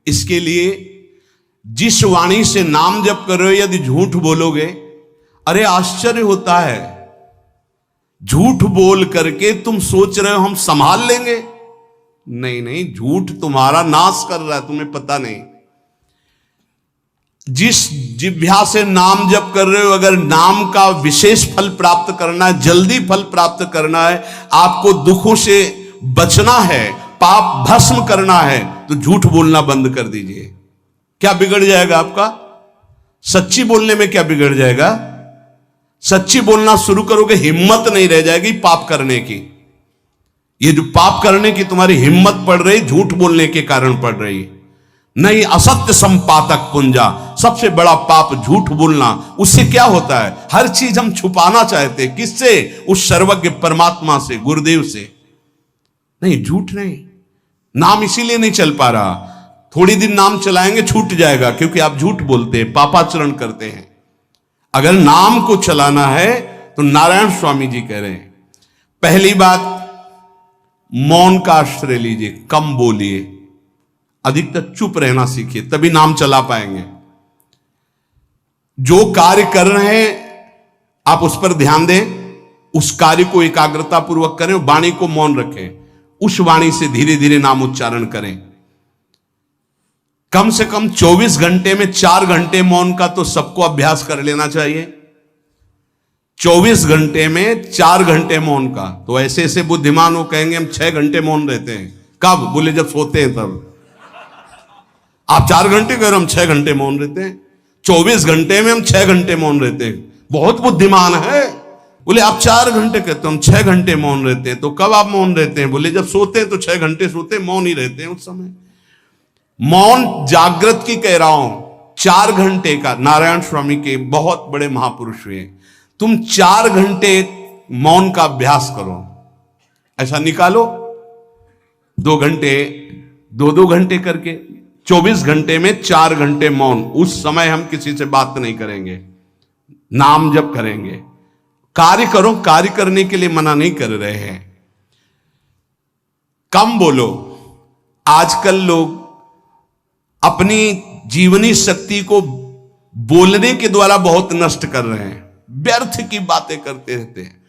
इसके लिए जिस वाणी से नाम जप कर रहे हो यदि झूठ बोलोगे, अरे आश्चर्य होता है, झूठ बोल करके तुम सोच रहे हो हम संभाल लेंगे। नहीं नहीं, झूठ तुम्हारा नाश कर रहा है, तुम्हें पता नहीं। जिस जिह्वा से नाम जप कर रहे हो, अगर नाम का विशेष फल प्राप्त करना है, जल्दी फल प्राप्त करना है, आपको दुखों से बचना है, पाप भस्म करना है, तो झूठ बोलना बंद कर दीजिए। क्या बिगड़ जाएगा आपका? सच्ची बोलने में क्या बिगड़ जाएगा? सच्ची बोलना शुरू करोगे, हिम्मत नहीं रह जाएगी पाप करने की। ये जो पाप करने की तुम्हारी हिम्मत पड़ रही, झूठ बोलने के कारण पड़ रही। नहीं, असत्य संपातक पुंजा, सबसे बड़ा पाप झूठ बोलना। उससे क्या होता है? हर चीज हम छुपाना चाहते, किससे? उस सर्वज्ञ परमात्मा से, गुरुदेव से। नहीं, झूठ नहीं। नाम इसीलिए नहीं चल पा रहा, थोड़ी दिन नाम चलाएंगे छूट जाएगा, क्योंकि आप झूठ बोलते हैं, पापाचरण करते हैं। अगर नाम को चलाना है तो नारायण स्वामी जी कह रहे हैं, पहली बात मौन का आश्रय लीजिए, कम बोलिए, अधिकतर चुप रहना सीखिए, तभी नाम चला पाएंगे। जो कार्य कर रहे हैं आप उस पर ध्यान दें, उस कार्य को एकाग्रता पूर्वक करें, वाणी को मौन रखें, उस वाणी से धीरे धीरे नाम उच्चारण करें। कम से कम 24 घंटे में 4 घंटे मौन का तो सबको अभ्यास कर लेना चाहिए। 24 घंटे में 4 घंटे मौन का। तो ऐसे ऐसे बुद्धिमान हो कहेंगे हम 6 घंटे मौन रहते हैं। कब? बोले जब सोते हैं तब। आप 4 घंटे कह रहे हम 6 घंटे मौन रहते हैं। 24 घंटे में हम 6 घंटे मौन रहते हैं, बहुत बुद्धिमान है। बोले आप 4 घंटे कहते हम 6 घंटे मौन रहते हैं। तो कब आप मौन रहते हैं? बोले जब सोते हैं तो 6 घंटे सोते हैं, मौन ही रहते हैं उस समय। मौन जागृत की कह रहा हूं, 4 घंटे का। नारायण स्वामी के बहुत बड़े महापुरुष हुए, तुम 4 घंटे मौन का अभ्यास करो, ऐसा निकालो 2 घंटे, 2-2 घंटे करके 24 घंटे में 4 घंटे मौन। उस समय हम किसी से बात नहीं करेंगे, नाम जप करेंगे। कार्य करो, कार्य करने के लिए मना नहीं कर रहे हैं। कम बोलो। आजकल लोग अपनी जीवनी शक्ति को बोलने के द्वारा बहुत नष्ट कर रहे हैं, व्यर्थ की बातें करते रहते हैं।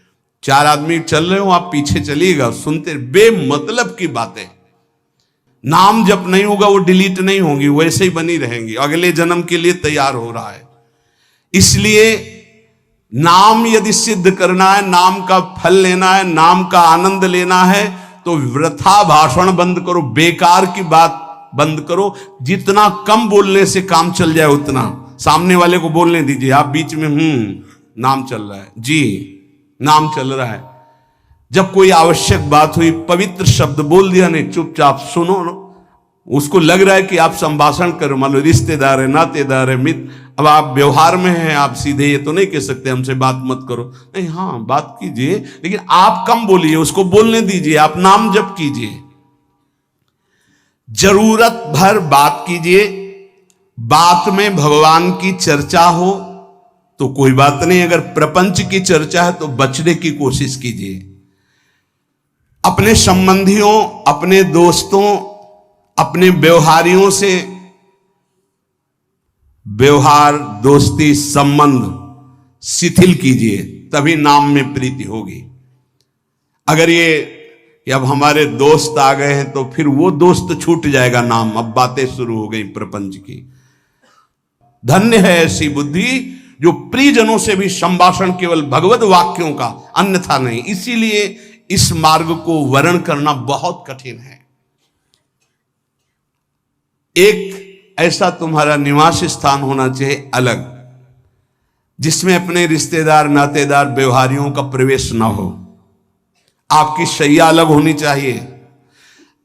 4 आदमी चल रहे हो, आप पीछे चलिएगा, सुनते, बेमतलब की बातें। नाम जब नहीं होगा वो डिलीट नहीं होंगी, वैसे ही बनी रहेंगी, अगले जन्म के लिए तैयार हो रहा है। इसलिए नाम यदि सिद्ध करना है, नाम का फल लेना है, नाम का आनंद लेना है, तो वृथा भाषण बंद करो, बेकार की बात बंद करो। जितना कम बोलने से काम चल जाए उतना। सामने वाले को बोलने दीजिए, आप बीच में नाम चल रहा है जी, नाम चल रहा है। जब कोई आवश्यक बात हुई, पवित्र शब्द बोल दिया, नहीं चुपचाप सुनो। उसको लग रहा है कि आप संभाषण करो, मान लो रिश्तेदार है, नातेदार है, मित्र, अब आप व्यवहार में हैं, आप सीधे ये तो नहीं कह सकते हमसे बात मत करो, नहीं, हाँ बात कीजिए, लेकिन आप कम बोलिए, उसको बोलने दीजिए, आप नाम जप कीजिए, जरूरत भर बात कीजिए। बात में भगवान की चर्चा हो तो कोई बात नहीं, अगर प्रपंच की चर्चा है तो बचने की कोशिश कीजिए। अपने संबंधियों, अपने दोस्तों, अपने व्यवहारियों से व्यवहार, दोस्ती, संबंध शिथिल कीजिए, तभी नाम में प्रीति होगी। अगर ये अब हमारे दोस्त आ गए हैं तो फिर वो दोस्त छूट जाएगा नाम, अब बातें शुरू हो गई प्रपंच की। धन्य है ऐसी बुद्धि जो प्रियजनों से भी संभाषण केवल भगवत वाक्यों का, अन्यथा नहीं। इसीलिए इस मार्ग को वर्ण करना बहुत कठिन है। एक ऐसा तुम्हारा निवास स्थान होना चाहिए अलग, जिसमें अपने रिश्तेदार, नातेदार, व्यवहारियों का प्रवेश ना हो। आपकी शैया अलग होनी चाहिए।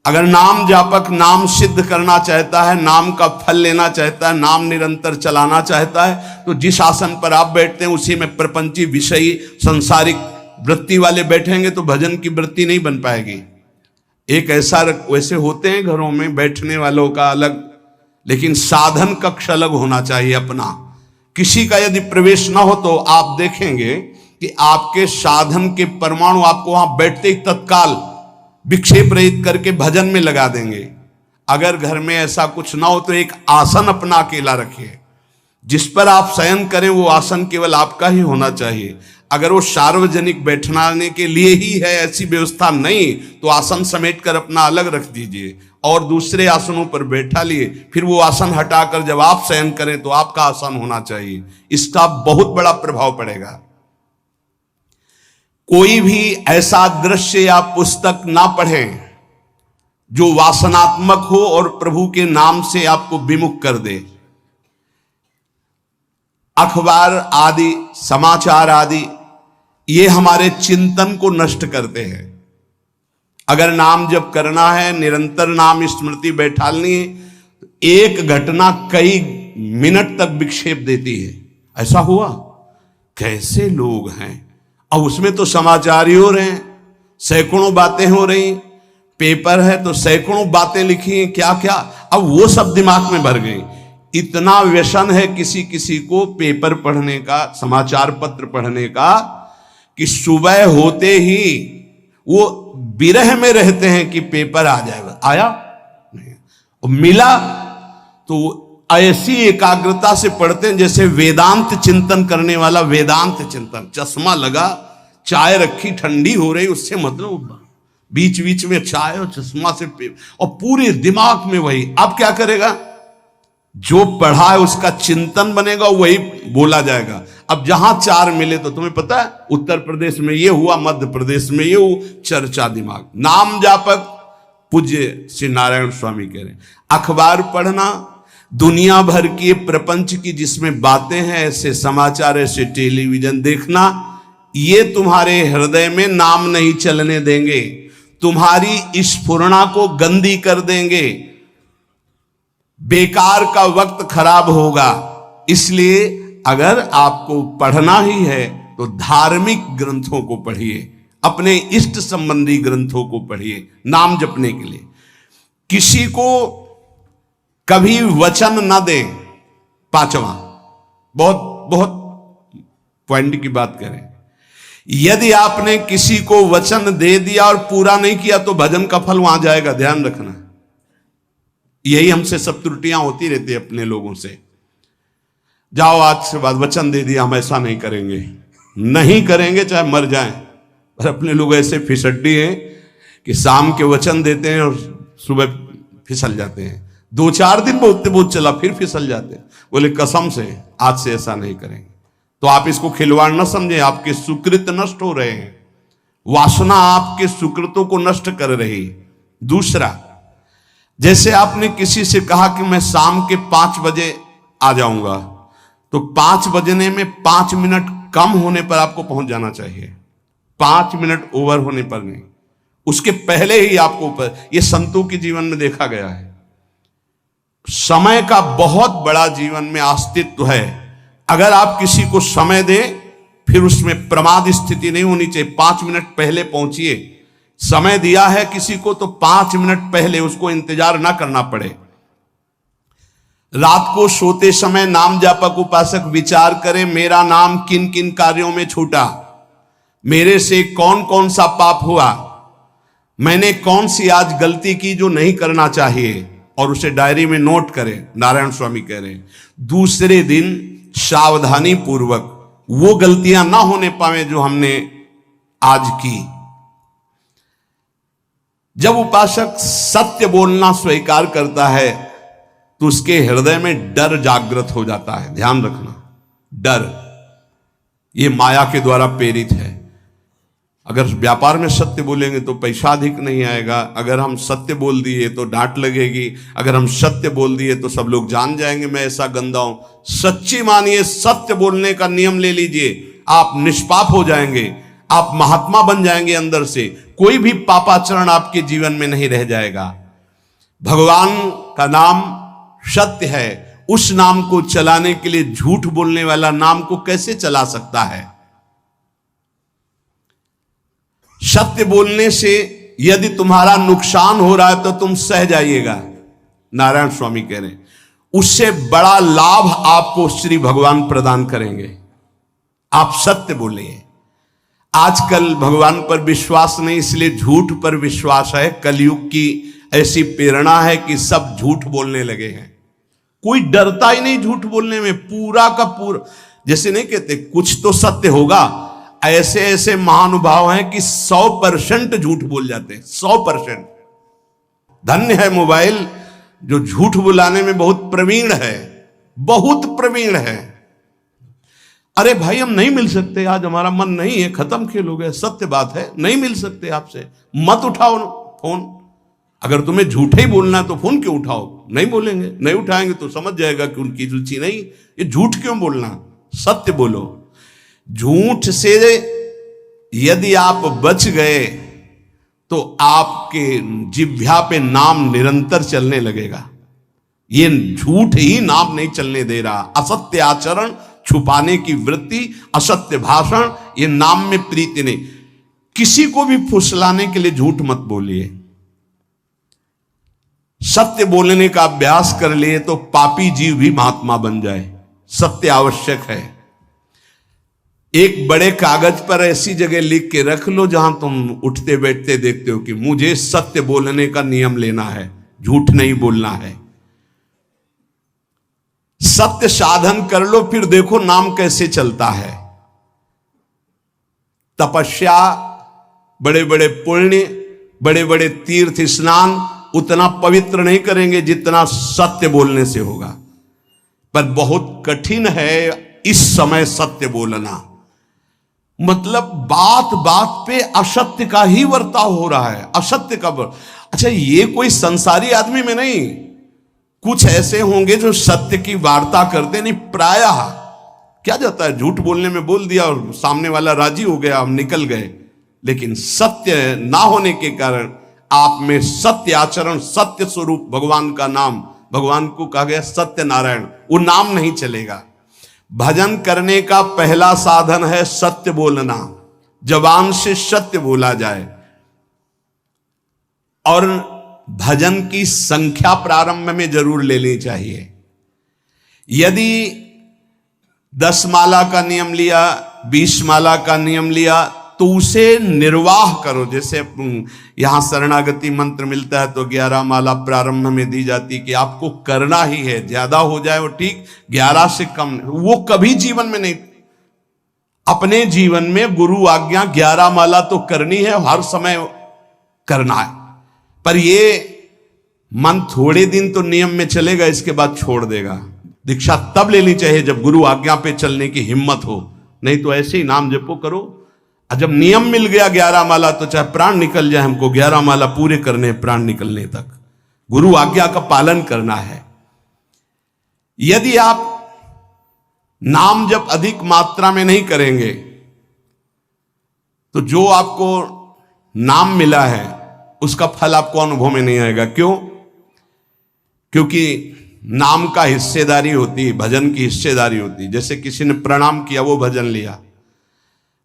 अगर नाम जापक नाम सिद्ध करना चाहता है, नाम का फल लेना चाहता है, नाम निरंतर चलाना चाहता है, तो जिस आसन पर आप बैठते हैं उसी में प्रपंची, विषयी, संसारिक वृत्ति वाले बैठेंगे तो भजन की वृत्ति नहीं बन पाएगी। एक ऐसा, वैसे होते हैं घरों में बैठने वालों का अलग, लेकिन साधन कक्ष अलग होना चाहिए अपना। किसी का यदि प्रवेश ना हो तो आप देखेंगे कि आपके साधन के परमाणु आपको वहां बैठते ही तत्काल विक्षेप रहित करके भजन में लगा देंगे। अगर घर में ऐसा कुछ ना हो तो एक आसन अपना अकेला रखिए, जिस पर आप शयन करें वो आसन केवल आपका ही होना चाहिए। अगर वो सार्वजनिक बैठने के लिए ही है, ऐसी व्यवस्था नहीं, तो आसन समेट कर अपना अलग रख दीजिए और दूसरे आसनों पर बैठा लिए, फिर वो आसन हटाकर जब आप शयन करें तो आपका आसन होना चाहिए। इसका बहुत बड़ा प्रभाव पड़ेगा। कोई भी ऐसा दृश्य या पुस्तक ना पढ़ें जो वासनात्मक हो और प्रभु के नाम से आपको विमुख कर दे। अखबार आदि, समाचार आदि, ये हमारे चिंतन को नष्ट करते हैं। अगर नाम जप करना है, निरंतर नाम स्मृति बैठालनी है, एक घटना कई मिनट तक विक्षेप देती है। ऐसा हुआ, कैसे लोग हैं, अब उसमें तो समाचार ही हो रहे हैं, सैकड़ों बातें हो रही, पेपर है तो सैकड़ों बातें लिखी हैं, क्या क्या, अब वो सब दिमाग में भर गई। इतना व्यसन है किसी किसी को पेपर पढ़ने का, समाचार पत्र पढ़ने का, कि सुबह होते ही वो विरह में रहते हैं कि पेपर आ जाएगा। आया नहीं, मिला तो ऐसी एकाग्रता से पढ़ते हैं जैसे वेदांत चिंतन करने वाला वेदांत चिंतन। चश्मा लगा, चाय रखी, ठंडी हो रही, उससे मतलब बीच बीच में चाय और चश्मा से और पूरे दिमाग में वही। अब क्या करेगा, जो पढ़ा है उसका चिंतन बनेगा, वही बोला जाएगा। अब जहां चार मिले तो तुम्हें पता है, उत्तर प्रदेश में ये हुआ, मध्य प्रदेश में ये हुआ, चर्चा दिमाग। नाम जापक पूज्य श्री नारायण स्वामी कह रहे हैं, अखबार पढ़ना, दुनिया भर की प्रपंच की जिसमें बातें हैं, ऐसे समाचार, ऐसे टेलीविजन देखना, ये तुम्हारे हृदय में नाम नहीं चलने देंगे, तुम्हारी स्फुरणा को गंदी कर देंगे, बेकार का वक्त खराब होगा। इसलिए अगर आपको पढ़ना ही है तो धार्मिक ग्रंथों को पढ़िए, अपने इष्ट संबंधी ग्रंथों को पढ़िए नाम जपने के लिए। किसी को कभी वचन न दें। पांचवा, बहुत बहुत पॉइंट की बात करें, यदि आपने किसी को वचन दे दिया और पूरा नहीं किया तो भजन का फल वहां जाएगा, ध्यान रखना। यही हमसे सब त्रुटियां होती रहती है अपने लोगों से। जाओ आज से बाद वचन दे दिया, हम ऐसा नहीं करेंगे, नहीं करेंगे चाहे मर जाएं। और अपने लोग ऐसे फिसड्डी हैं कि शाम के वचन देते हैं और सुबह फिसल जाते हैं, 2-4 दिन बहुत बहुत चला फिर फिसल जाते हैं। बोले कसम से आज से ऐसा नहीं करेंगे। तो आप इसको खिलवाड़ न समझे, आपके सुकृत नष्ट हो रहे हैं, वासना आपके सुकृतों को नष्ट कर रही। दूसरा, जैसे आपने किसी से कहा कि मैं शाम के 5 बजे आ जाऊंगा, तो 5 बजने में 5 मिनट कम होने पर आपको पहुंच जाना चाहिए, 5 मिनट ओवर होने पर नहीं, उसके पहले ही आपको ऊपर। यह संतों के जीवन में देखा गया है। समय का बहुत बड़ा जीवन में अस्तित्व है। अगर आप किसी को समय दें, फिर उसमें प्रमाद स्थिति नहीं होनी चाहिए। 5 मिनट पहले पहुंचिए। समय दिया है किसी को तो 5 मिनट पहले उसको इंतजार ना करना पड़े। रात को सोते समय नाम जापक उपासक विचार करें, मेरा नाम किन किन कार्यों में छूटा, मेरे से कौन कौन सा पाप हुआ, मैंने कौन सी आज गलती की जो नहीं करना चाहिए, और उसे डायरी में नोट करें। नारायण स्वामी कह रहे हैं दूसरे दिन सावधानी पूर्वक वो गलतियां ना होने पावे जो हमने आज की। जब उपासक सत्य बोलना स्वीकार करता है तो उसके हृदय में डर जागृत हो जाता है। ध्यान रखना, डर ये माया के द्वारा प्रेरित है। अगर व्यापार में सत्य बोलेंगे तो पैसा अधिक नहीं आएगा, अगर हम सत्य बोल दिए तो डांट लगेगी, अगर हम सत्य बोल दिए तो सब लोग जान जाएंगे मैं ऐसा गंदा हूं। सच्ची मानिए, सत्य बोलने का नियम ले लीजिए, आप निष्पाप हो जाएंगे, आप महात्मा बन जाएंगे अंदर से, कोई भी पापाचरण आपके जीवन में नहीं रह जाएगा। भगवान का नाम सत्य है, उस नाम को चलाने के लिए झूठ बोलने वाला नाम को कैसे चला सकता है। सत्य बोलने से यदि तुम्हारा नुकसान हो रहा है तो तुम सह जाइएगा। नारायण स्वामी कह रहे हैं उससे बड़ा लाभ आपको श्री भगवान प्रदान करेंगे। आप सत्य बोलिए। आजकल भगवान पर विश्वास नहीं, इसलिए झूठ पर विश्वास है। कलयुग की ऐसी प्रेरणा है कि सब झूठ बोलने लगे हैं। कोई डरता ही नहीं झूठ बोलने में, पूरा का पूरा। जैसे नहीं कहते कुछ तो सत्य होगा, ऐसे ऐसे महानुभाव हैं कि 100% झूठ बोल जाते हैं, 100%। धन्य है मोबाइल जो झूठ बुलाने में बहुत प्रवीण है, बहुत प्रवीण है। अरे भाई हम नहीं मिल सकते, आज हमारा मन नहीं है, खत्म खेल हो गया, सत्य बात है, नहीं मिल सकते आपसे, मत उठाओ फोन। अगर तुम्हें झूठे ही बोलना है तो फोन क्यों उठाओ? नहीं बोलेंगे, नहीं उठाएंगे तो समझ जाएगा कि उनकी रुचि नहीं। ये झूठ क्यों बोलना, सत्य बोलो। झूठ से यदि आप बच गए तो आपके जिह्वा पे नाम निरंतर चलने लगेगा। ये झूठ ही नाम नहीं चलने दे रहा। असत्य आचरण, छुपाने की वृत्ति, असत्य भाषण, ये नाम में प्रीति नहीं। किसी को भी फुसलाने के लिए झूठ मत बोलिए। सत्य बोलने का अभ्यास कर लिए तो पापी जीव भी महात्मा बन जाए। सत्य आवश्यक है। एक बड़े कागज पर ऐसी जगह लिख के रख लो जहां तुम उठते बैठते देखते हो कि मुझे सत्य बोलने का नियम लेना है, झूठ नहीं बोलना है। सत्य साधन कर लो, फिर देखो नाम कैसे चलता है। तपस्या, बड़े बड़े पुण्य, बड़े बड़े तीर्थ स्नान उतना पवित्र नहीं करेंगे जितना सत्य बोलने से होगा। पर बहुत कठिन है इस समय सत्य बोलना। मतलब बात बात पे असत्य का ही वर्ताव हो रहा है, असत्य का अच्छा, ये कोई संसारी आदमी में नहीं, कुछ ऐसे होंगे जो सत्य की वार्ता करते नहीं। प्रायः क्या जाता है, झूठ बोलने में बोल दिया और सामने वाला राजी हो गया, हम निकल गए। लेकिन सत्य ना होने के कारण आप में सत्य आचरण, सत्य स्वरूप भगवान का नाम, भगवान को कहा गया सत्य नारायण, वो नाम नहीं चलेगा। भजन करने का पहला साधन है सत्य बोलना। जबान से सत्य बोला जाए। और भजन की संख्या प्रारंभ में जरूर लेनी चाहिए। यदि 10 माला का नियम लिया, 20 माला का नियम लिया, तो उसे निर्वाह करो। जैसे यहां शरणागति मंत्र मिलता है तो 11 माला प्रारंभ में दी जाती कि आपको करना ही है, ज्यादा हो जाए वो ठीक, 11 से कम वो कभी जीवन में नहीं। अपने जीवन में गुरु आज्ञा 11 माला तो करनी है, हर समय करना है। पर ये मन थोड़े दिन तो नियम में चलेगा, इसके बाद छोड़ देगा। दीक्षा तब लेनी चाहिए जब गुरु आज्ञा पे चलने की हिम्मत हो, नहीं तो ऐसे ही नाम जपो करो। जब नियम मिल गया 11 माला तो चाहे प्राण निकल जाए, हमको 11 माला पूरे करने, प्राण निकलने तक गुरु आज्ञा का पालन करना है। यदि आप नाम जप अधिक मात्रा में नहीं करेंगे तो जो आपको नाम मिला है उसका फल आपको अनुभव में नहीं आएगा। क्यों? क्योंकि नाम का हिस्सेदारी होती है, भजन की हिस्सेदारी होती है। जैसे किसी ने प्रणाम किया, वो भजन लिया।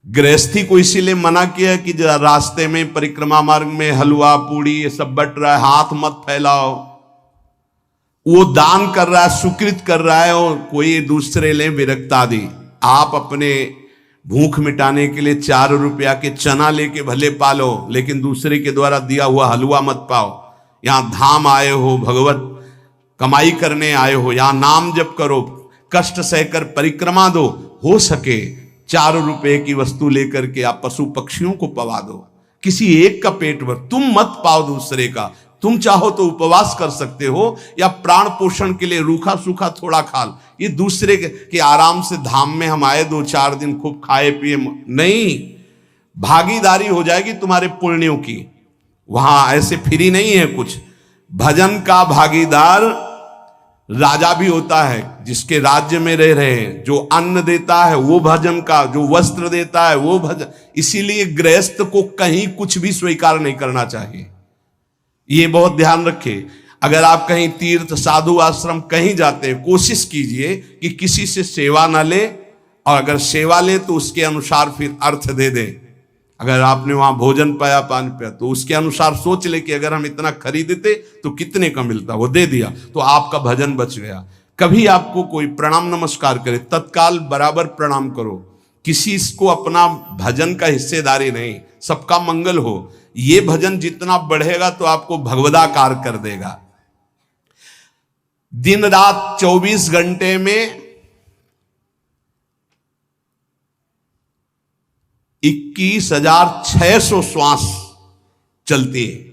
गृहस्थी को इसीलिए मना किया है कि रास्ते में परिक्रमा मार्ग में हलवा पूड़ी ये सब बट रहा है, हाथ मत फैलाओ। वो दान कर रहा है, सुकृत कर रहा है, और कोई दूसरे ले विरक्ता दी। आप अपने भूख मिटाने के लिए 4 रुपया के चना लेके भले पालो, लेकिन दूसरे के द्वारा दिया हुआ हलवा मत पाओ। यहां धाम आए हो, भगवत कमाई करने आए हो, यहां नाम जप करो, कष्ट सहकर परिक्रमा दो। हो सके 4 रुपए की वस्तु लेकर के आप पशु पक्षियों को पवा दो, किसी एक का पेट भर। तुम मत पाओ दूसरे का। तुम चाहो तो उपवास कर सकते हो, या प्राण पोषण के लिए रूखा सूखा थोड़ा खा लो। ये दूसरे के आराम से धाम में हम आए 2-4 दिन खूब खाए पिए नहीं, भागीदारी हो जाएगी तुम्हारे पुण्यों की। वहां ऐसे फ्री नहीं है कुछ। भजन का भागीदार राजा भी होता है, जिसके राज्य में रह रहे हैं। जो अन्न देता है वो भजन का, जो वस्त्र देता है वो भजन। इसीलिए गृहस्थ को कहीं कुछ भी स्वीकार नहीं करना चाहिए। ये बहुत ध्यान रखें। अगर आप कहीं तीर्थ साधु आश्रम कहीं जाते हैं, कोशिश कीजिए कि किसी से सेवा ना ले, और अगर सेवा ले तो उसके अनुसार फिर अर्थ दे दे। अगर आपने वहां भोजन पाया, पानी पाया, तो उसके अनुसार सोच ले कि अगर हम इतना खरीदते तो कितने का मिलता, वो दे दिया तो आपका भजन बच गया। कभी आपको कोई प्रणाम नमस्कार करे, तत्काल बराबर प्रणाम करो। किसी को अपना भजन का हिस्सेदारी नहीं, सबका मंगल हो। ये भजन जितना बढ़ेगा तो आपको भगवदाकार कर देगा। दिन रात 24 घंटे में 21,600 श्वास चलती है।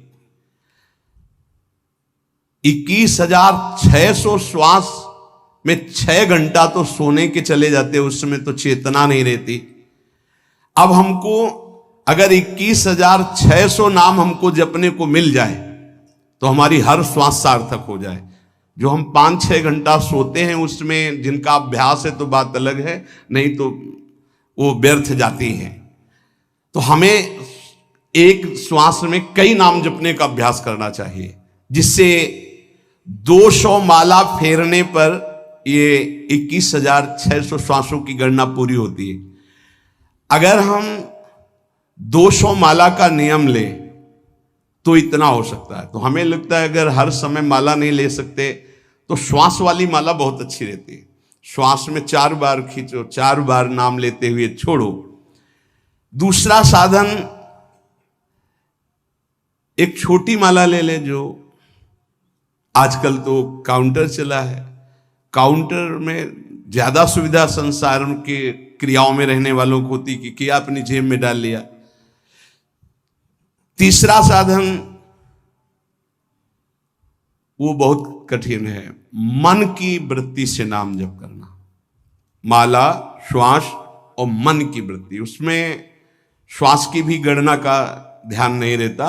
21,600 श्वास में 6 घंटा तो सोने के चले जाते, उसमें तो चेतना नहीं रहती। अब हमको अगर 21,600 नाम हमको जपने को मिल जाए तो हमारी हर श्वास सार्थक हो जाए। जो हम 5-6 घंटा सोते हैं उसमें जिनका अभ्यास है तो बात अलग है, नहीं तो वो व्यर्थ जाती है। तो हमें एक श्वास में कई नाम जपने का अभ्यास करना चाहिए, जिससे 200 माला फेरने पर ये 21,600 श्वासों की गणना पूरी होती है। अगर हम 200 माला का नियम ले तो इतना हो सकता है। तो हमें लगता है अगर हर समय माला नहीं ले सकते तो श्वास वाली माला बहुत अच्छी रहती है। श्वास में 4 बार खींचो, 4 बार नाम लेते हुए छोड़ो। दूसरा साधन, एक छोटी माला ले ले, जो आजकल तो काउंटर चला है। काउंटर में ज्यादा सुविधा संसार के क्रियाओं में रहने वालों को होती कि किया अपनी जेब में डाल लिया। तीसरा साधन वो बहुत कठिन है, मन की वृत्ति से नाम जप करना। माला, श्वास और मन की वृत्ति, उसमें श्वास की भी गणना का ध्यान नहीं रहता,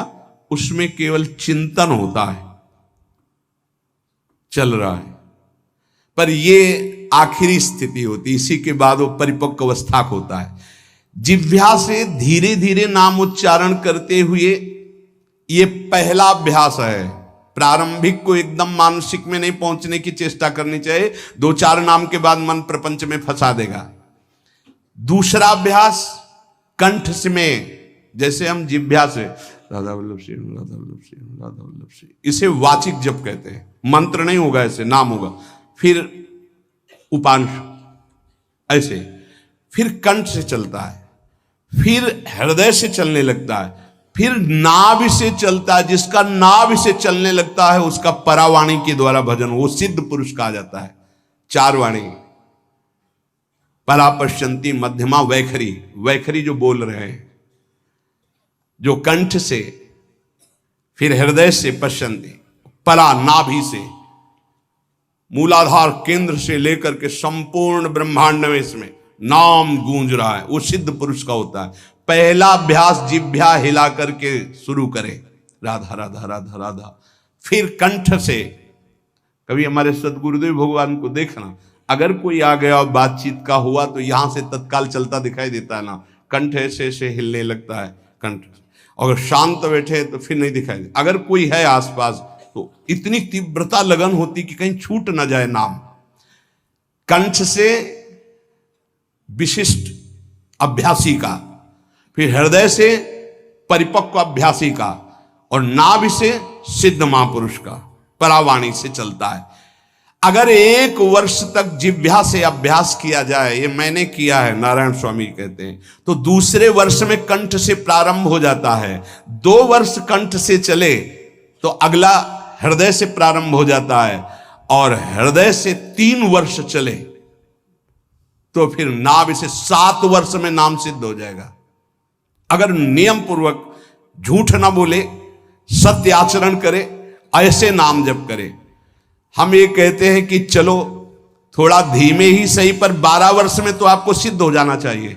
उसमें केवल चिंतन होता है, चल रहा है। पर ये आखिरी स्थिति होती, इसी के बाद वो परिपक्व अवस्था को होता है। जिह्वा से धीरे धीरे नाम उच्चारण करते हुए ये पहला अभ्यास है। प्रारंभिक को एकदम मानसिक में नहीं पहुंचने की चेष्टा करनी चाहिए, 2-4 नाम के बाद मन प्रपंच में फंसा देगा। दूसरा अभ्यास कंठ से में, जैसे हम जिह्वा से राधा वल्लभ श्री राधा वल्लभ श्री राधा वल्लभ श्री, इसे वाचिक जप कहते हैं। मंत्र नहीं होगा, ऐसे नाम होगा। फिर उपांश ऐसे, फिर कंठ से चलता है, फिर हृदय से चलने लगता है, फिर नाभि से चलता है। जिसका नाभि से चलने लगता है उसका परावाणी के द्वारा भजन, वो सिद्ध पुरुष कहा जाता है। 4 वाणी, परा, पश्यंती, मध्यमा, वैखरी। वैखरी जो बोल रहे हैं, जो कंठ से, फिर हृदय से पश्यंती, परा नाभि से, मूलाधार केंद्र से लेकर के संपूर्ण ब्रह्मांड में इसमें नाम गूंज रहा है, वो सिद्ध पुरुष का होता है। पहला अभ्यास जिह्वा हिला करके शुरू करें, राधा राधा राधा राधा। फिर कंठ से, कभी हमारे सदगुरुदेव भगवान को देखना, अगर कोई आ गया और बातचीत का हुआ तो यहां से तत्काल चलता दिखाई देता है ना, कंठ ऐसे ऐसे हिलने लगता है कंठ। अगर शांत बैठे तो फिर नहीं दिखाई देता। अगर कोई है आसपास तो इतनी तीव्रता लगन होती कि कहीं छूट ना जाए नाम। कंठ से विशिष्ट अभ्यासी का, फिर हृदय से परिपक्व अभ्यासी का, और नाभि से सिद्ध महापुरुष का, परावाणी से चलता है। अगर 1 वर्ष तक जिह्वा से अभ्यास किया जाए, ये मैंने किया है, नारायण स्वामी कहते हैं, तो दूसरे वर्ष में कंठ से प्रारंभ हो जाता है। 2 वर्ष कंठ से चले तो अगला हृदय से प्रारंभ हो जाता है, और हृदय से 3 वर्ष चले तो फिर नाभि से 7 वर्ष में नाम सिद्ध हो जाएगा। अगर नियम पूर्वक झूठ ना बोले, सत्य आचरण करे, ऐसे नाम जप करे। हम ये कहते हैं कि चलो थोड़ा धीमे ही सही, पर 12 वर्ष में तो आपको सिद्ध हो जाना चाहिए।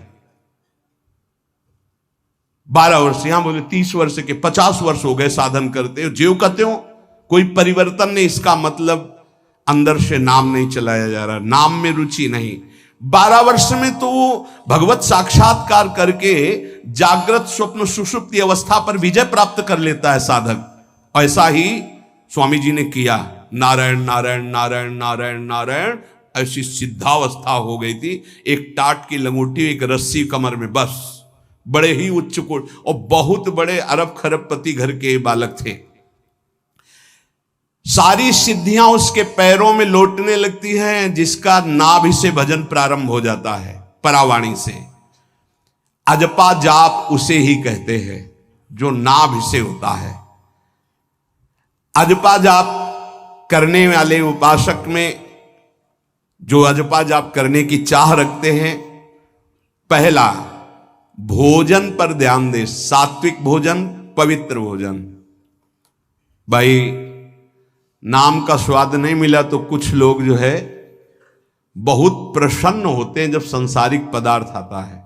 12 वर्ष, यहां बोले 30 वर्ष के 50 वर्ष हो गए साधन करते हो, ज्यों कहते हो कोई परिवर्तन नहीं। इसका मतलब अंदर से नाम नहीं चलाया जा रहा, नाम में रुचि नहीं। 12 वर्ष में तो भगवत साक्षात्कार करके जागृत स्वप्न सुषुप्ति अवस्था पर विजय प्राप्त कर लेता है साधक। ऐसा ही स्वामी जी ने किया। नारायण नारायण नारायण नारायण नारायण, ऐसी सिद्धावस्था हो गई थी। एक टाट की लंगोटी, एक रस्सी कमर में, बस। बड़े ही उच्च कोट और बहुत बड़े अरब खरबपति घर के बालक थे। सारी सिद्धियां उसके पैरों में लौटने लगती हैं, जिसका नाभि से भजन प्रारंभ हो जाता है, परावाणी से। अजपा जाप उसे ही कहते हैं जो नाभि से होता है। अजपा जाप करने वाले उपासक में जो अजपा जाप करने की चाह रखते हैं, पहला भोजन पर ध्यान दे, सात्विक भोजन, पवित्र भोजन। भाई नाम का स्वाद नहीं मिला तो कुछ लोग जो है बहुत प्रसन्न होते हैं जब सांसारिक पदार्थ आता है।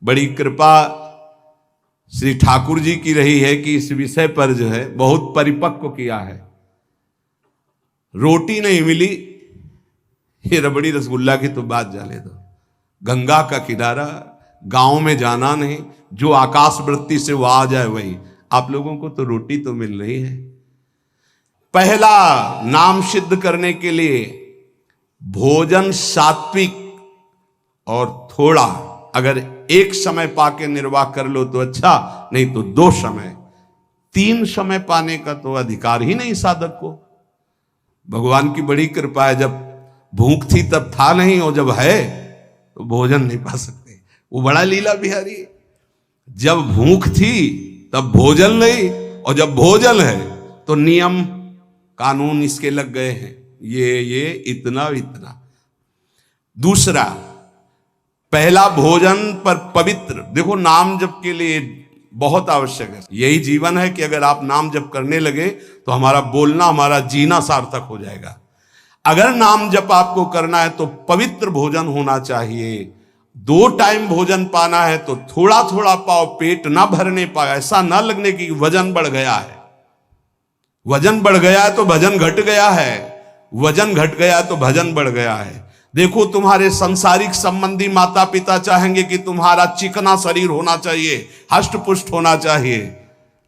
बड़ी कृपा श्री ठाकुर जी की रही है कि इस विषय पर जो है बहुत परिपक्व किया है। रोटी नहीं मिली, ये रबड़ी रसगुल्ला की तो बात जाने दो। गंगा का किनारा, गांव में जाना नहीं, जो आकाश वृत्ति से वो आ जाए वही। आप लोगों को तो रोटी तो मिल रही है। पहला नाम सिद्ध करने के लिए भोजन सात्विक और थोड़ा, अगर एक समय पाके निर्वाह कर लो तो अच्छा, नहीं तो 2 समय, 3 समय पाने का तो अधिकार ही नहीं साधक को। भगवान की बड़ी कृपा है, जब भूख थी तब था नहीं, और जब है तो भोजन नहीं पा सकते। वो बड़ा लीला बिहारी है। जब भूख थी तब भोजन नहीं, और जब भोजन है तो नियम कानून इसके लग गए हैं, ये इतना इतना। दूसरा, पहला भोजन पर पवित्र। देखो नाम जप के लिए बहुत आवश्यक है, यही जीवन है कि अगर आप नाम जप करने लगे तो हमारा बोलना, हमारा जीना सार्थक हो जाएगा। अगर नाम जप आपको करना है तो पवित्र भोजन होना चाहिए। 2 टाइम भोजन पाना है तो थोड़ा थोड़ा पाओ, पेट ना भरने पाए, ऐसा ना लगने की वजन बढ़ गया है। वजन बढ़ गया है तो भजन घट गया है, वजन घट गया तो भजन बढ़ गया है। देखो तुम्हारे संसारिक संबंधी माता पिता चाहेंगे कि तुम्हारा चिकना शरीर होना चाहिए, हष्ट पुष्ट होना चाहिए,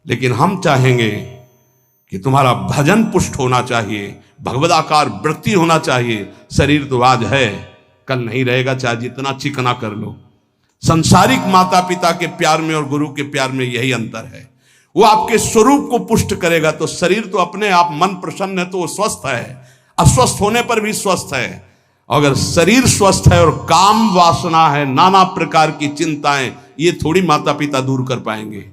लेकिन हम चाहेंगे कि तुम्हारा भजन पुष्ट होना चाहिए, भगवदाकार वृत्ति होना चाहिए। शरीर तो आज है, कल नहीं रहेगा, चाहे जितना चिकना कर लो। संसारिक माता पिता के प्यार में और गुरु के प्यार में यही अंतर है। वो आपके स्वरूप को पुष्ट करेगा तो शरीर तो अपने आप, मन प्रसन्न है तो वो स्वस्थ है, अस्वस्थ होने पर भी स्वस्थ है। अगर शरीर स्वस्थ है और काम वासना है, नाना प्रकार की चिंताएं, ये थोड़ी माता पिता दूर कर पाएंगे।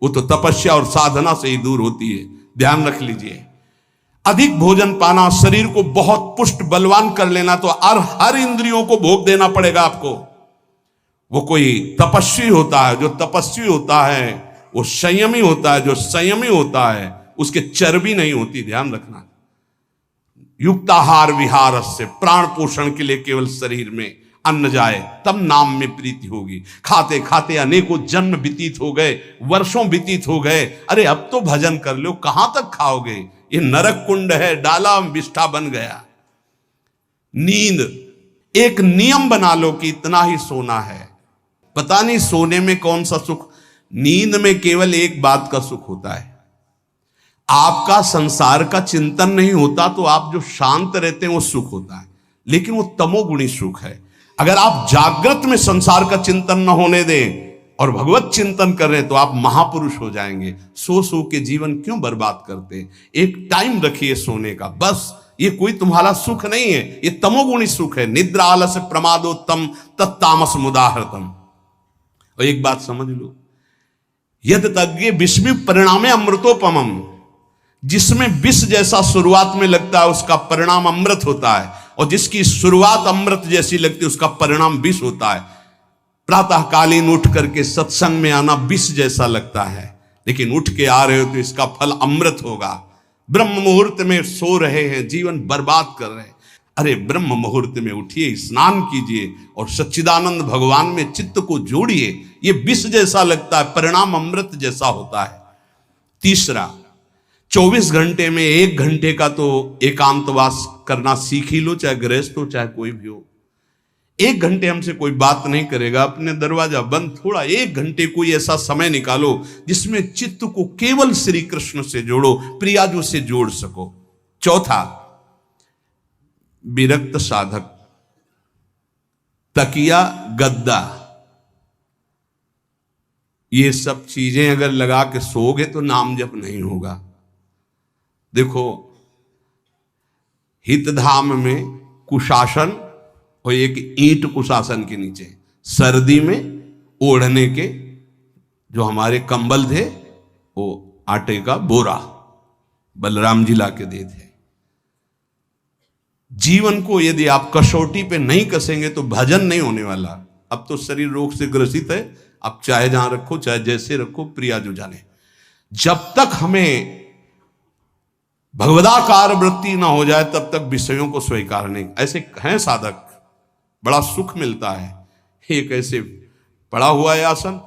वो तो तपस्या और साधना से ही दूर होती है, ध्यान रख लीजिए। अधिक भोजन पाना, शरीर को बहुत पुष्ट बलवान कर लेना, तो हर इंद्रियों को भोग देना पड़ेगा आपको। वो कोई तपस्वी होता है, जो तपस्वी होता है वो संयमी होता है, जो संयमी होता है उसके चर्बी नहीं होती, ध्यान रखना। युक्ताहार विहार से, प्राण पोषण के लिए केवल शरीर में अन्न जाए तब नाम में प्रीति होगी। खाते खाते अनेकों जन्म व्यतीत हो गए, वर्षों व्यतीत हो गए, अरे अब तो भजन कर लो, कहां तक खाओगे? ये नरक कुंड है, डाला विष्ठा बन गया। नींद, एक नियम बना लो कि इतना ही सोना है। पता नहीं सोने में कौन सा सुख, नींद में केवल एक बात का सुख होता है, आपका संसार का चिंतन नहीं होता, तो आप जो शांत रहते हैं वो सुख होता है, लेकिन वो तमोगुणी सुख है। अगर आप जागृत में संसार का चिंतन न होने दें और भगवत चिंतन कर रहे हैं तो आप महापुरुष हो जाएंगे। सो सो के जीवन क्यों बर्बाद करते हैं? एक टाइम रखिए सोने का, बस। ये कोई तुम्हारा सुख नहीं है, ये तमोगुणी सुख है। निद्रा आलस्य प्रमादोत्तम तत्तामस मुदाहृतम। और एक बात समझ लो, यद तज्ञे विस्मि परिणामे अमृतोपमम, जिसमें विष जैसा शुरुआत में लगता है उसका परिणाम अमृत होता है, और जिसकी शुरुआत अमृत जैसी लगती है उसका परिणाम विष होता है। प्रातःकालीन उठ करके सत्संग में आना विष जैसा लगता है, लेकिन उठ के आ रहे हो तो इसका फल अमृत होगा। ब्रह्म मुहूर्त में सो रहे हैं, जीवन बर्बाद कर रहे हैं, अरे ब्रह्म मुहूर्त में उठिए, स्नान कीजिए और सच्चिदानंद भगवान में चित्त को जोड़िए। ये विष जैसा लगता है, परिणाम अमृत जैसा होता है। तीसरा, 24 घंटे में 1 घंटे का तो एकांतवास करना सीख ही लो, चाहे गृहस्थ हो चाहे कोई भी हो। 1 घंटे हमसे कोई बात नहीं करेगा, अपने दरवाजा बंद, थोड़ा 1 घंटे कोई ऐसा समय निकालो जिसमें चित्त को केवल श्री कृष्ण से जोड़ो, प्रियाजू से जोड़ सको। चौथा, विरक्त साधक, तकिया गद्दा, ये सब चीजें अगर लगा के सोओगे तो नाम जप नहीं होगा। देखो, हितधाम में कुशासन और एक ईंट कुशासन के नीचे, सर्दी में ओढ़ने के जो हमारे कंबल थे वो आटे का बोरा बलराम जी ला के दिए थे। जीवन को यदि आप कसौटी पे नहीं कसेंगे तो भजन नहीं होने वाला। अब तो शरीर रोग से ग्रसित है, आप चाहे जहां रखो चाहे जैसे रखो, प्रिया जो जाने। जब तक हमें भगवदाकार वृत्ति ना हो जाए तब तक विषयों को स्वीकार नहीं। ऐसे हैं साधक, बड़ा सुख मिलता है। एक ऐसे पड़ा हुआ है आसन,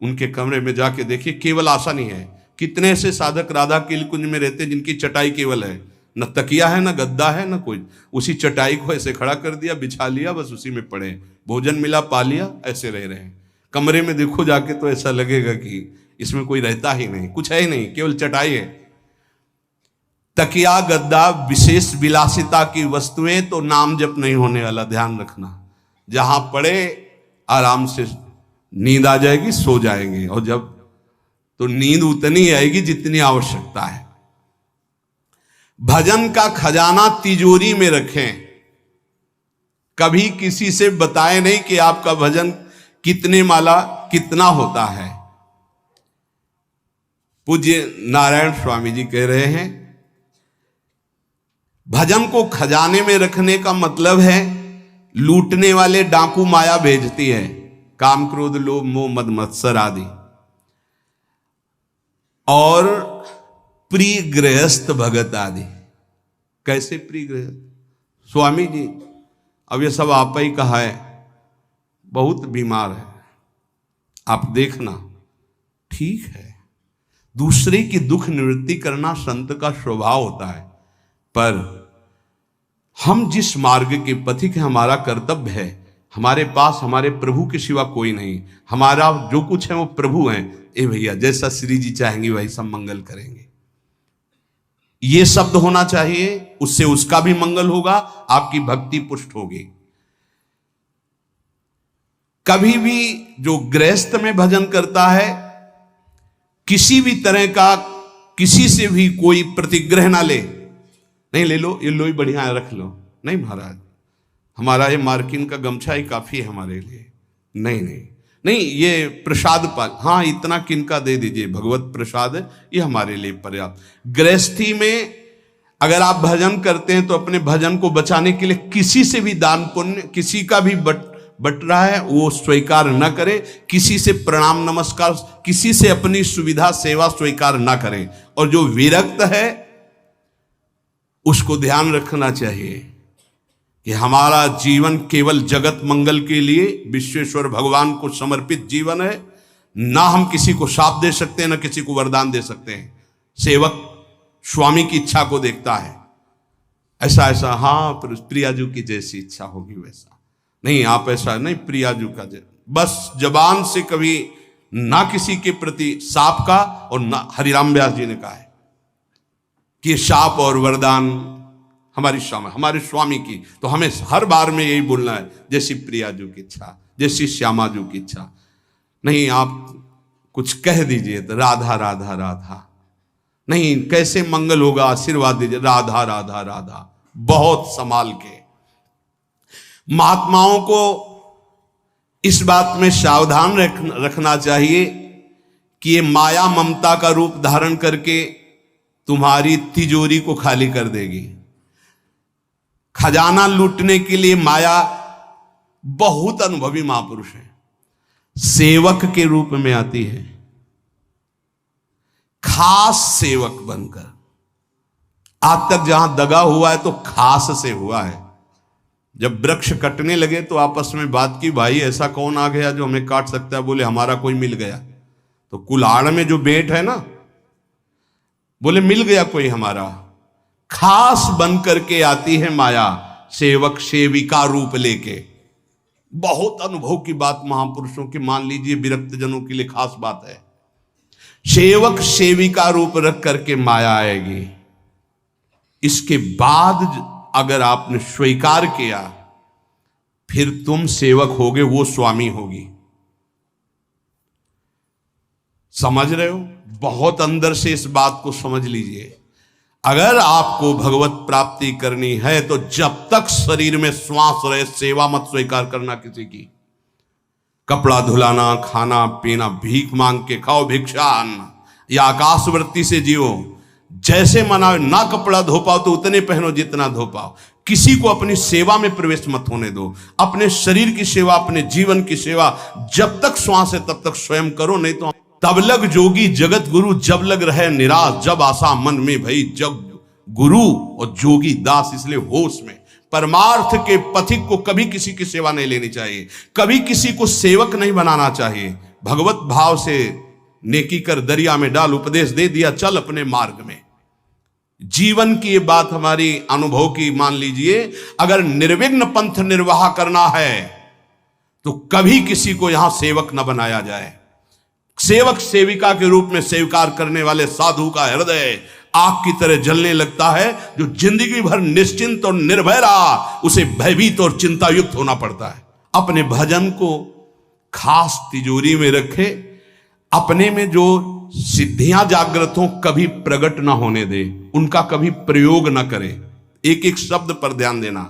उनके कमरे में जाके देखिए, केवल आसन ही है। कितने ऐसे साधक राधा के कुंज में रहते हैं जिनकी चटाई केवल है, न तकिया है, न गद्दा है, न कोई। उसी चटाई को ऐसे खड़ा कर दिया, बिछा लिया, बस उसी में पड़े, भोजन मिला पा लिया, ऐसे रह रहे हैं। कमरे में देखो जाके तो ऐसा लगेगा कि इसमें कोई रहता ही नहीं, कुछ है ही नहीं, केवल चटाई है। तकिया गद्दा विशेष विलासिता की वस्तुएं तो नाम जप नहीं होने वाला, ध्यान रखना। जहां पड़े आराम से नींद आ जाएगी, सो जाएंगे, और जब तो नींद उतनी आएगी जितनी आवश्यकता है। भजन का खजाना तिजोरी में रखें, कभी किसी से बताएं नहीं कि आपका भजन कितने माला कितना होता है। पूज्य नारायण स्वामी जी कह रहे हैं, भजन को खजाने में रखने का मतलब है लूटने वाले डाकू माया भेजती है, काम क्रोध लोभ मोह मद मत्सर आदि, और प्रिय गृहस्थ भगत आदि। कैसे प्रिय गृहस्थ? स्वामी जी अब ये सब आप ही कहा है, बहुत बीमार है, आप देखना। ठीक है, दूसरे की दुख निवृत्ति करना संत का स्वभाव होता है, पर हम जिस मार्ग के पथिक हैं, हमारा कर्तव्य है। हमारे पास हमारे प्रभु के सिवा कोई नहीं, हमारा जो कुछ है वो प्रभु हैं। ए भैया, जैसा श्री जी चाहेंगे वही सब मंगल करेंगे, ये शब्द होना चाहिए। उससे उसका भी मंगल होगा, आपकी भक्ति पुष्ट होगी। कभी भी जो गृहस्थ में भजन करता है, किसी भी तरह का किसी से भी कोई प्रतिग्रह ना ले। नहीं ले लो, ये लो ही बढ़िया है, रख लो। नहीं महाराज, हमारा ये मार्किन का गमछा ही काफी है हमारे लिए। नहीं नहीं नहीं, ये प्रसाद पाल, हाँ इतना किनका दे दीजिए, भगवत प्रसाद है, ये हमारे लिए पर्याप्त। गृहस्थी में अगर आप भजन करते हैं तो अपने भजन को बचाने के लिए किसी से भी दान पुण्य, किसी का भी बट रहा है वो स्वीकार न करें। किसी से प्रणाम नमस्कार, किसी से अपनी सुविधा सेवा स्वीकार न करें। और जो विरक्त है उसको ध्यान रखना चाहिए कि हमारा जीवन केवल जगत मंगल के लिए विश्वेश्वर भगवान को समर्पित जीवन है। ना हम किसी को शाप दे सकते हैं, ना किसी को वरदान दे सकते हैं। सेवक स्वामी की इच्छा को देखता है, ऐसा ऐसा, हाँ प्रियाजू की जैसी इच्छा होगी वैसा। नहीं, आप ऐसा नहीं, प्रियाजू का बस जबान से कभी ना किसी के प्रति शाप का, और ना हरिराम व्यास जी ने कहा है कि शाप और वरदान हमारे स्वामी की, तो हमें हर बार में यही बोलना है, जैसी प्रियाजू की इच्छा, जैसी श्यामाजू की इच्छा। नहीं, आप कुछ कह दीजिए तो राधा राधा राधा, नहीं कैसे मंगल होगा, आशीर्वाद दीजिए राधा राधा राधा, बहुत संभाल के। महात्माओं को इस बात में सावधान रखना चाहिए कि ये माया ममता का रूप धारण करके तुम्हारी तिजोरी को खाली कर देगी। खजाना लूटने के लिए माया बहुत अनुभवी महापुरुष है, सेवक के रूप में आती है, खास सेवक बनकर। आज तक जहां दगा हुआ है तो खास से हुआ है। जब वृक्ष कटने लगे तो आपस में बात की, भाई ऐसा कौन आ गया जो हमें काट सकता है? बोले हमारा कोई मिल गया। तो कुल्हाड़ में जो बेट है ना, बोले मिल गया कोई हमारा। खास बन करके आती है माया, सेवक सेविका रूप लेके। बहुत अनुभव की बात महापुरुषों की, मान लीजिए विरक्त जनों के लिए खास बात है। सेवक सेविका रूप रख करके माया आएगी। इसके बाद अगर आपने स्वीकार किया, फिर तुम सेवक होगे, वो स्वामी होगी। समझ रहे हो? बहुत अंदर से इस बात को समझ लीजिए। अगर आपको भगवत प्राप्ति करनी है तो जब तक शरीर में श्वास रहे, सेवा मत स्वीकार करना किसी की। कपड़ा धुलाना, खाना पीना, भीख मांग के खाओ भिक्षा अन्न, या आकाशवृत्ति से जियो। जैसे मना, ना कपड़ा धो पाओ तो उतने पहनो जितना धो पाओ। किसी को अपनी सेवा में प्रवेश मत होने दो। अपने शरीर की सेवा, अपने जीवन की सेवा जब तक श्वास है तब तक स्वयं करो, नहीं तो तब लग जोगी जगत गुरु, जब लग रहे निराश, जब आशा मन में भई, जब गुरु और जोगी दास। इसलिए होश में परमार्थ के पथिक को कभी किसी की सेवा नहीं लेनी चाहिए, कभी किसी को सेवक नहीं बनाना चाहिए। भगवत भाव से नेकी कर दरिया में डाल, उपदेश दे दिया, चल अपने मार्ग में। जीवन की ये बात हमारी अनुभव की मान लीजिए। अगर निर्विघ्न पंथ निर्वाह करना है तो कभी किसी को यहां सेवक न बनाया जाए। सेवक सेविका के रूप में स्वीकार करने वाले साधु का हृदय आग की तरह जलने लगता है। जो जिंदगी भर निश्चिंत और निर्भय रहा, उसे भयभीत और चिंतायुक्त होना पड़ता है। अपने भजन को खास तिजोरी में रखे, अपने में जो सिद्धियां जागृत हो कभी प्रकट ना होने दे, उनका कभी प्रयोग ना करे। एक एक शब्द पर ध्यान देना,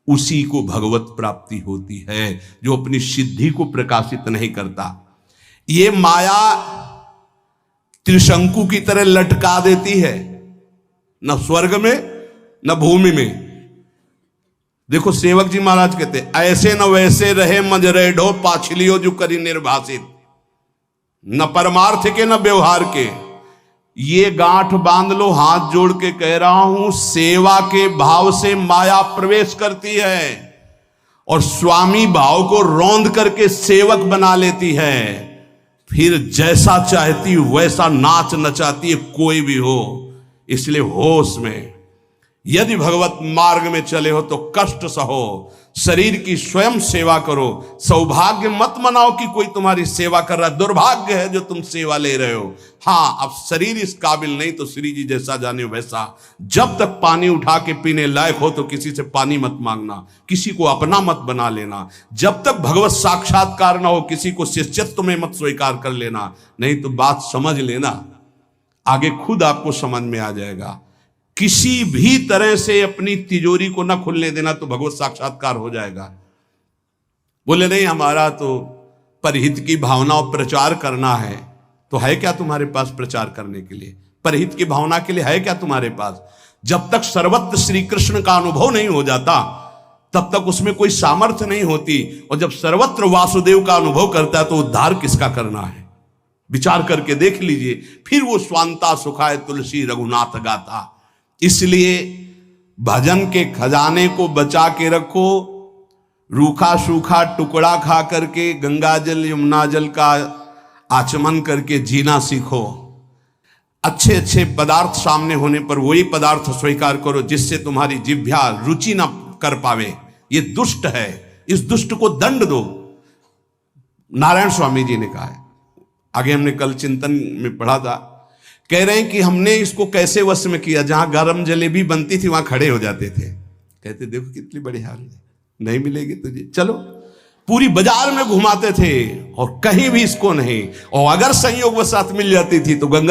उसी को भगवत प्राप्ति होती है जो अपनी सिद्धि को प्रकाशित नहीं करता। ये माया त्रिशंकु की तरह लटका देती है, न स्वर्ग में न भूमि में। देखो सेवक जी महाराज कहते, ऐसे न वैसे रहे मज रेढ़ो पाछलियो जो करी निर्भाषित, न परमार्थ के न व्यवहार के। ये गांठ बांध लो, हाथ जोड़ के कह रहा हूं, सेवा के भाव से माया प्रवेश करती है और स्वामी भाव को रौंद करके सेवक बना लेती है। फिर जैसा चाहती वैसा नाच नचाती है, कोई भी हो। इसलिए होश में, यदि भगवत मार्ग में चले हो तो कष्ट सहो, शरीर की स्वयं सेवा करो। सौभाग्य मत मनाओ कि कोई तुम्हारी सेवा कर रहा है, दुर्भाग्य है जो तुम सेवा ले रहे हो। हाँ, अब शरीर इस काबिल नहीं तो श्री जी जैसा जाने वैसा। जब तक पानी उठा के पीने लायक हो तो किसी से पानी मत मांगना, किसी को अपना मत बना लेना। जब तक भगवत साक्षात्कार ना हो किसी को शिष्यत्व में मत स्वीकार कर लेना, नहीं तो बात समझ लेना, आगे खुद आपको समझ में आ जाएगा। किसी भी तरह से अपनी तिजोरी को न खुलने देना तो भगवत साक्षात्कार हो जाएगा। बोले नहीं हमारा तो परहित की भावना और प्रचार करना है, तो है क्या तुम्हारे पास प्रचार करने के लिए? परहित की भावना के लिए है क्या तुम्हारे पास? जब तक सर्वत्र श्री कृष्ण का अनुभव नहीं हो जाता तब तक उसमें कोई सामर्थ्य नहीं होती। और जब सर्वत्र वासुदेव का अनुभव करता है तो उद्धार किसका करना है? विचार करके देख लीजिए। फिर वो स्वांता सुखाए तुलसी रघुनाथ गाथा। इसलिए भजन के खजाने को बचा के रखो। रूखा सूखा टुकड़ा खा करके गंगा जल यमुना जल का आचमन करके जीना सीखो। अच्छे अच्छे पदार्थ सामने होने पर वही पदार्थ स्वीकार करो जिससे तुम्हारी जिह्वा रुचि ना कर पावे। ये दुष्ट है, इस दुष्ट को दंड दो। नारायण स्वामी जी ने कहा है, आगे हमने कल चिंतन में पढ़ा था, कह रहे हैं कि हमने इसको कैसे वश में किया। जहां गरम जलेबी बनती थी वहां खड़े हो जाते थे, कहते देखो कितनी बड़ी हाल है, नहीं मिलेगी तुझे, चलो। पूरी बाजार में घुमाते थे और कहीं भी इसको नहीं। और अगर संयोग वसात मिल जाती थी तो गंगा